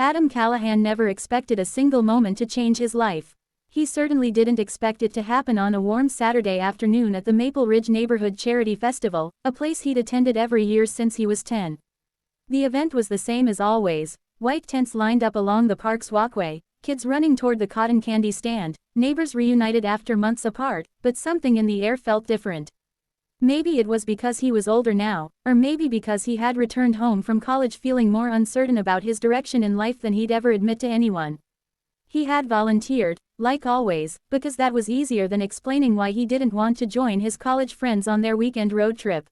Adam Callahan never expected a single moment to change his life. He certainly didn't expect it to happen on a warm Saturday afternoon at the Maple Ridge Neighborhood Charity Festival, a place he'd attended every year since he was 10. The event was the same as always, white tents lined up along the park's walkway, kids running toward the cotton candy stand, neighbors reunited after months apart, but something in the air felt different. Maybe it was because he was older now, or maybe because he had returned home from college feeling more uncertain about his direction in life than he'd ever admit to anyone. He had volunteered, like always, because that was easier than explaining why he didn't want to join his college friends on their weekend road trip.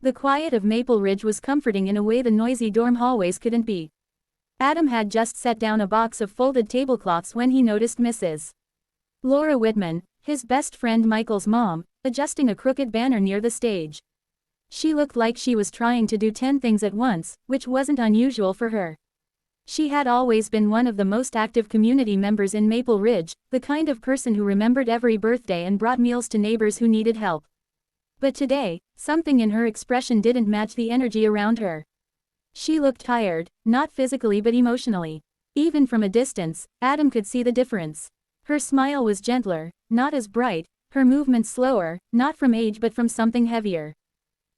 The quiet of Maple Ridge was comforting in a way the noisy dorm hallways couldn't be. Adam had just set down a box of folded tablecloths when he noticed Mrs. Laura Whitman, his best friend Michael's mom, adjusting a crooked banner near the stage. She looked like she was trying to do 10 things at once, which wasn't unusual for her. She had always been one of the most active community members in Maple Ridge, the kind of person who remembered every birthday and brought meals to neighbors who needed help. But today, something in her expression didn't match the energy around her. She looked tired, not physically but emotionally. Even from a distance, Adam could see the difference. Her smile was gentler, not as bright, her movements slower, not from age but from something heavier.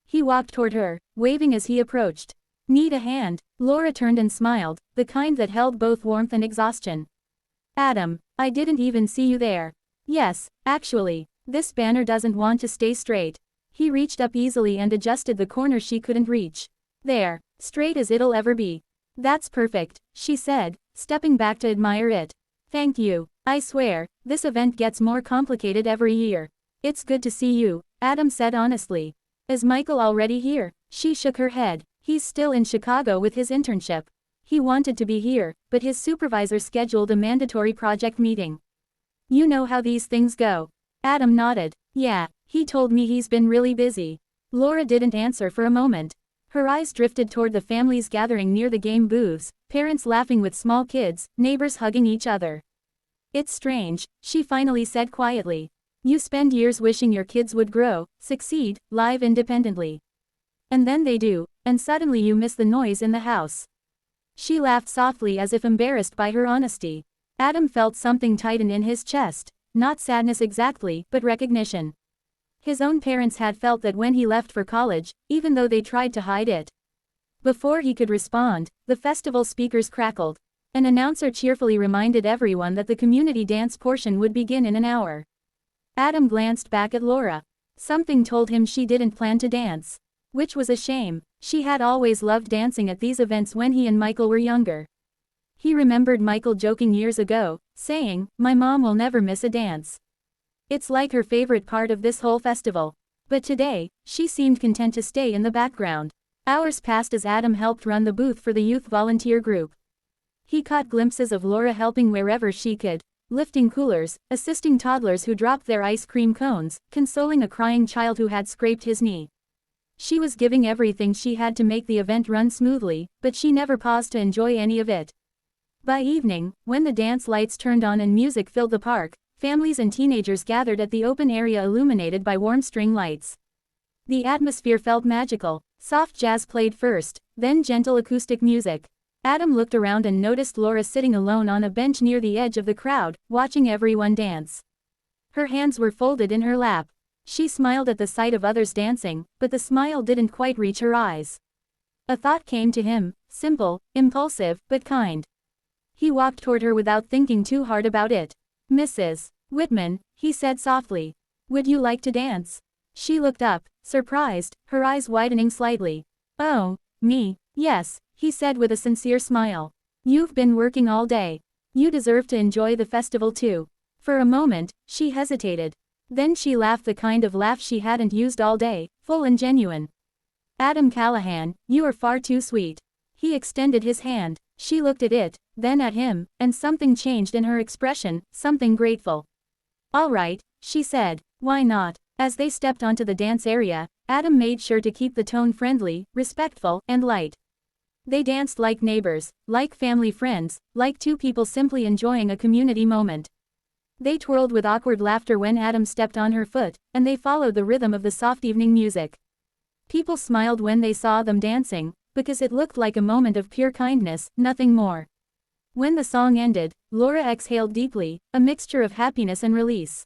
He walked toward her, waving as he approached. "Need a hand?" Laura turned and smiled, the kind that held both warmth and exhaustion. "Adam, I didn't even see you there." "Yes, actually, this banner doesn't want to stay straight." He reached up easily and adjusted the corner she couldn't reach. "There, straight as it'll ever be." "That's perfect," she said, stepping back to admire it. "Thank you. I swear, this event gets more complicated every year." "It's good to see you," Adam said honestly. "Is Michael already here?" She shook her head. "He's still in Chicago with his internship. He wanted to be here, but his supervisor scheduled a mandatory project meeting. You know how these things go." Adam nodded. "Yeah, he told me he's been really busy." Laura didn't answer for a moment. Her eyes drifted toward the families gathering near the game booths, parents laughing with small kids, neighbors hugging each other. "It's strange," she finally said quietly. "You spend years wishing your kids would grow, succeed, live independently. And then they do, and suddenly you miss the noise in the house." She laughed softly as if embarrassed by her honesty. Adam felt something tighten in his chest, not sadness exactly, but recognition. His own parents had felt that when he left for college, even though they tried to hide it. Before he could respond, the festival speakers crackled. An announcer cheerfully reminded everyone that the community dance portion would begin in an hour. Adam glanced back at Laura. Something told him she didn't plan to dance. Which was a shame. She had always loved dancing at these events when he and Michael were younger. He remembered Michael joking years ago, saying, "My mom will never miss a dance. It's like her favorite part of this whole festival." But today, she seemed content to stay in the background. Hours passed as Adam helped run the booth for the youth volunteer group. He caught glimpses of Laura helping wherever she could, lifting coolers, assisting toddlers who dropped their ice cream cones, consoling a crying child who had scraped his knee. She was giving everything she had to make the event run smoothly, but she never paused to enjoy any of it. By evening, when the dance lights turned on and music filled the park, families and teenagers gathered at the open area illuminated by warm string lights. The atmosphere felt magical. Soft jazz played first, then gentle acoustic music. Adam looked around and noticed Laura sitting alone on a bench near the edge of the crowd, watching everyone dance. Her hands were folded in her lap. She smiled at the sight of others dancing, but the smile didn't quite reach her eyes. A thought came to him, simple, impulsive, but kind. He walked toward her without thinking too hard about it. "Mrs. Whitman," he said softly. "Would you like to dance?" She looked up, surprised, her eyes widening slightly. "Oh, me? Yes," he said with a sincere smile. "You've been working all day. You deserve to enjoy the festival too." For a moment, she hesitated. Then she laughed, the kind of laugh she hadn't used all day, full and genuine. "Adam Callahan, you are far too sweet." He extended his hand. She looked at it, then at him, and something changed in her expression, something grateful. "All right," she said. "Why not?" As they stepped onto the dance area, Adam made sure to keep the tone friendly, respectful, and light. They danced like neighbors, like family friends, like two people simply enjoying a community moment. They twirled with awkward laughter when Adam stepped on her foot, and they followed the rhythm of the soft evening music. People smiled when they saw them dancing, because it looked like a moment of pure kindness, nothing more. When the song ended, Laura exhaled deeply, a mixture of happiness and release.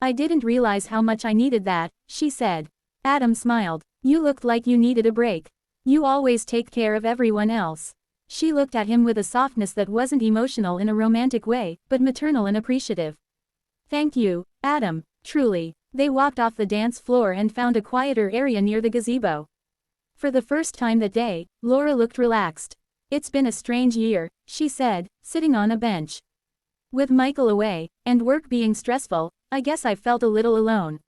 I didn't realize how much I needed that, she said. Adam smiled. You looked like you needed a break. You always take care of everyone else. She looked at him with a softness that wasn't emotional in a romantic way, but maternal and appreciative. Thank you, Adam, truly. They walked off the dance floor and found a quieter area near the gazebo. For the first time that day, Laura looked relaxed. It's been a strange year, she said, sitting on a bench. With Michael away, and work being stressful, I guess I felt a little alone.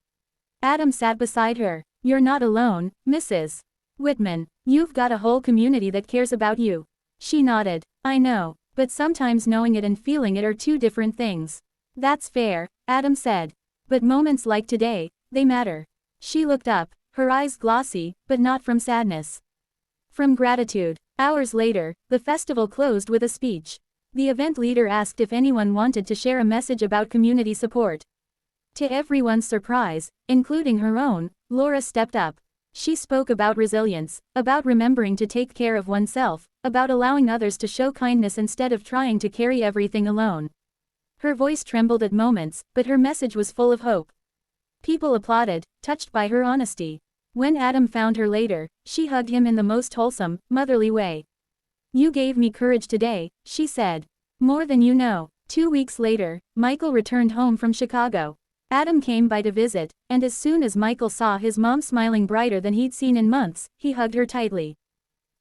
Adam sat beside her. You're not alone, Mrs. Whitman. You've got a whole community that cares about you. She nodded. I know, but sometimes knowing it and feeling it are two different things. That's fair, Adam said. But moments like today, they matter. She looked up, her eyes glossy, but not from sadness. From gratitude. Hours later, the festival closed with a speech. The event leader asked if anyone wanted to share a message about community support. To everyone's surprise, including her own, Laura stepped up. She spoke about resilience, about remembering to take care of oneself, about allowing others to show kindness instead of trying to carry everything alone. Her voice trembled at moments, but her message was full of hope. People applauded, touched by her honesty. When Adam found her later, she hugged him in the most wholesome, motherly way. You gave me courage today, she said. More than you know. 2 weeks later, Michael returned home from Chicago. Adam came by to visit, and as soon as Michael saw his mom smiling brighter than he'd seen in months, he hugged her tightly.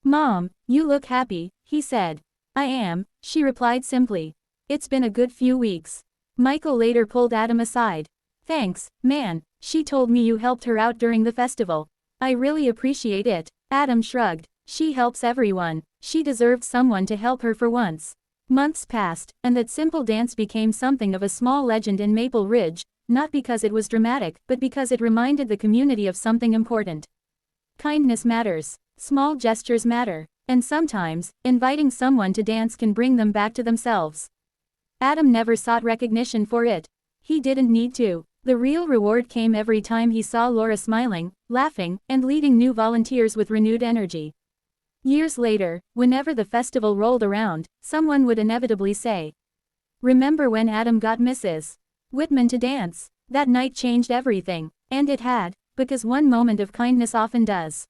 Mom, you look happy, he said. I am, she replied simply. It's been a good few weeks. Michael later pulled Adam aside. Thanks, man, she told me you helped her out during the festival. I really appreciate it. Adam shrugged. She helps everyone. She deserved someone to help her for once. Months passed, and that simple dance became something of a small legend in Maple Ridge, not because it was dramatic, but because it reminded the community of something important. Kindness matters. Small gestures matter. And sometimes, inviting someone to dance can bring them back to themselves. Adam never sought recognition for it. He didn't need to. The real reward came every time he saw Laura smiling, laughing, and leading new volunteers with renewed energy. Years later, whenever the festival rolled around, someone would inevitably say, "Remember when Adam got Mrs. Whitman to dance? That night changed everything." And it had, because one moment of kindness often does.